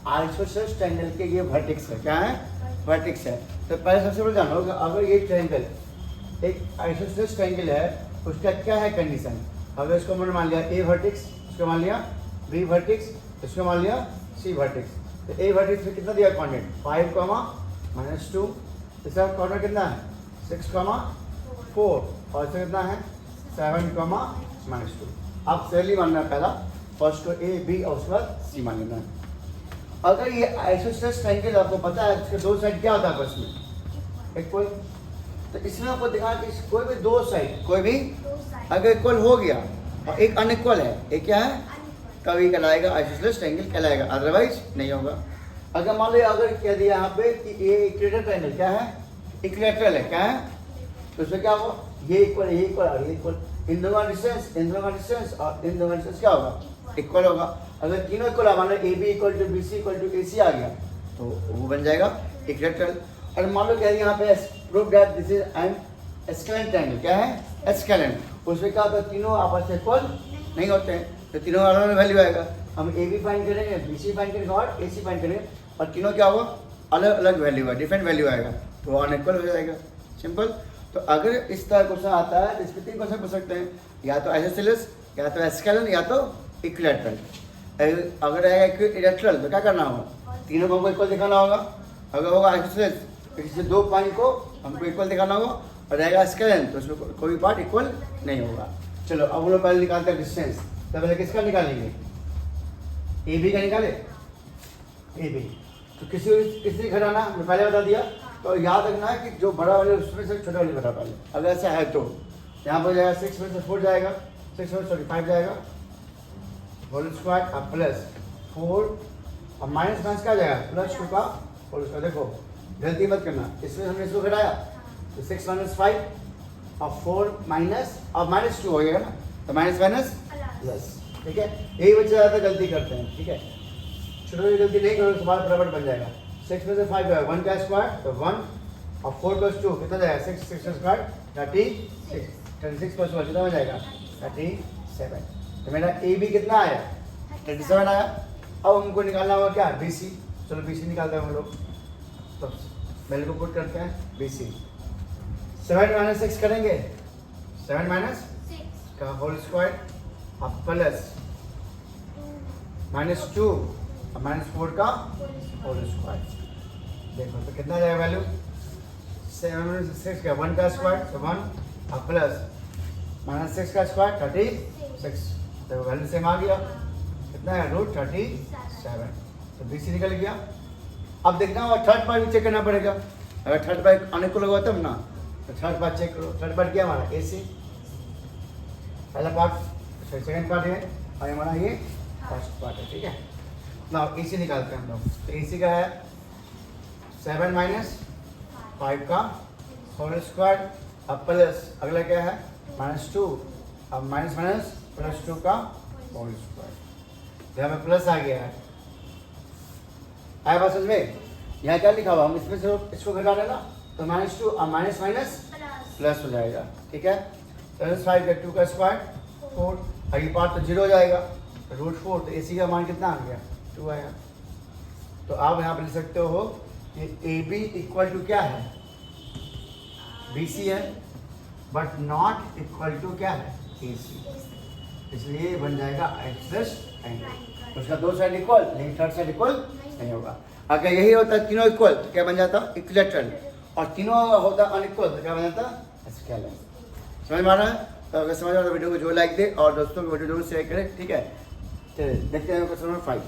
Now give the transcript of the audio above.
Isosceles triangle के ये vertex है, क्या है? वर्टेक्स है। तो पहले सबसे पहले जानो कि अगर ये ट्रायंगल एक आइसोसेलेस ट्रायंगल है, उसका क्या है कंडीशन? अगर इसको मैंने मान लिया ए वर्टेक्स, इसको मान लिया बी वर्टेक्स, इसको मान लिया सी वर्टेक्स, तो ए वर्टेक्स में कितना दिया कोऑर्डिनेट? 5, -2, इसका कोऑर्डिनेट कितना है? 6, 4, और इसका कितना है? 7, -2। अब सैली मानना है पहला, फर्स्ट को ए बी और उसके बाद सी मान लेना है। अगर ये आइसोसेलेस ट्रायंगल आपको पता है इसके दो साइड क्या होता है आपस में? इक्वल। तो इसमें आपको दिखा कि कोई भी दो साइड, कोई भी अगर इक्वल हो गया और एक अनइक्वल है, एक क्या है? तभी कहलाएगा आइसोसेलेस ट्रायंगल कहलाएगा, अदरवाइज नहीं होगा। अगर मान लो अगर कह दिया यहाँ पे कि ये इक्विलेटरल ट्रायंगल क्या है? इक्विलेटरल है, क्या है? तो उसमें क्या होगा? ये इक्वल, ये इक्वल और ये इक्वल, इन दोनों का डिस्टेंस, इन दोनों का डिस्टेंस और इन दोनों का डिस्टेंस क्या होगा? इक्वल होगा। अगर तीनों इक्वल आ, मान लो A B equal to B C equal to A C आ गया, तो वो बन जाएगा इक्विलेटरल। और मान लो कह रही यहाँ पे prove that this is an scalene triangle, क्या है? एस्केलेंट। उसमें क्या होता है? तीनों आपस में इक्वल नहीं होते हैं, तो तीनों अलग अलग वैल्यू आएगा। हम ए बी फाइंड करेंगे, बी सी फाइंड करेंगे और ए सी फाइंड करेंगे, और तीनों क्या होगा? अलग अलग वैल्यू है, डिफरेंट वैल्यू आएगा, तो अनइक्वल हो जाएगा। सिंपल। तो अगर इस तरह क्वेश्चन आता है तो इस पर तीन क्वेश्चन पूछ सकते हैं, या तो आइसोसेलेस, या तो एस्केलेंट, या तो इक्विलेटरल। अगर है इक्विलेटरल तो क्या करना होगा? तीनों को हमको इक्वल दिखाना होगा। अगर होगा आइसोसेलेस तो इससे दो पॉइंट को हमको इक्वल दिखाना होगा, और रहेगा एस्केलेंट तो उसमें कोई पार्ट इक्वल नहीं होगा। चलो अब हम लोग पहले निकालते हैं डिस्टेंस। तो पहले किसका निकालेंगे? ए बी का निकाले, ए बी। तो किसी घटाना मैं पहले बता दिया, तो याद रखना है कि जो बड़ा वाले उसमें से छोटा वाले घटा पहले। अगर ऐसा है तो यहाँ पर जाएगा 6 में से 4 जाएगा, 6 में सॉरी 5 जाएगा, होल स्क्वायर अब प्लस 4 और माइनस क्या जाएगा? +2 का होल स्क्वायर। देखो गलती मत करना, इसमें हमने इसको घटाया तो 6 - 5 और 4 माइनस और -2 हो गया ना, तो माइनस प्लस, ठीक है? यही बच्चे ज़्यादा गलती करते हैं, ठीक है? छोटी गलती नहीं करो तो बार बराबर बन जाएगा। 6 में से 5 है 1 का स्क्वायर तो 1 और 4 + 2 कितना जाएगा? 6 का स्क्वायर 36, 36 + 1 कितना हो जाएगा? 37। तो मेरा ए बी कितना आया? 37 आया। अब हमको निकालना होगा क्या? B C. चलो बी सी निकालते हैं हम लोग, तो पहले को पुट करते हैं बी सी। 7 - 6 करेंगे, 7 - का होल स्क्वायर अब प्लस -2 और -4 का होल स्क्वायर। देखो तो कितना जाएगा वैल्यू? 7 में 6 का 1 का स्क्वायर तो 1 और प्लस -6 का स्क्वायर 36, तो वैल्यू सेम आ गया। कितना है? √37। तो बी सी निकल गया। अब देखना होगा थर्ड पार्ट भी चेक करना पड़ेगा। अगर थर्ड पार्ट अनइक्वल होगा तब ना, तो थर्ड पार्ट चेक करो। थर्ड पार्ट क्या हमारा? ए सी। पहला पार्ट सेकंड पार्ट है और हमारा ये फर्स्ट पार्ट है, ठीक है? ना ए सी निकालते हैं हम लोग। तो ए सी का है 7 - 5 का होल स्क्वायर अब प्लस अगला क्या है? -2 अब माइनस +2 का होल स्क्वायर। यहाँ पे प्लस आ गया है, आया बात समझ में? यहाँ क्या लिखा हुआ? हम इसमें से इसको घटा लेना तो -2 और माइनस प्लस हो जाएगा, ठीक है? +5 का 2 का स्क्वायर 4 और ये पार्ट तो 0 हो जाएगा, √4। तो ए सी का मान कितना आ गया? 2 आया। तो आप यहाँ पे लिख सकते हो कि ए बी इक्वल टू क्या है? बी सी है, बट नॉट इक्वल टू क्या है? ए सी। इसलिए बन जाएगा आइसोसेलेस ट्रायंगल। उसका दो साइड इक्वल, लेकिन थर्ड साइड इक्वल नहीं होगा। अगर यही होता तीनों इक्वल तो क्या बन जाता? इक्विलेटरल। और तीनों होता अनइक्वल तो क्या बन जाता? एस्केलेंट। समझ में आ रहा है? तो अगर समझ आ रहा है तो वीडियो को जो लाइक दे और दोस्तों को वीडियो जरूर शेयर करें, ठीक है? चलिए देखते हैं क्वेश्चन नंबर 5।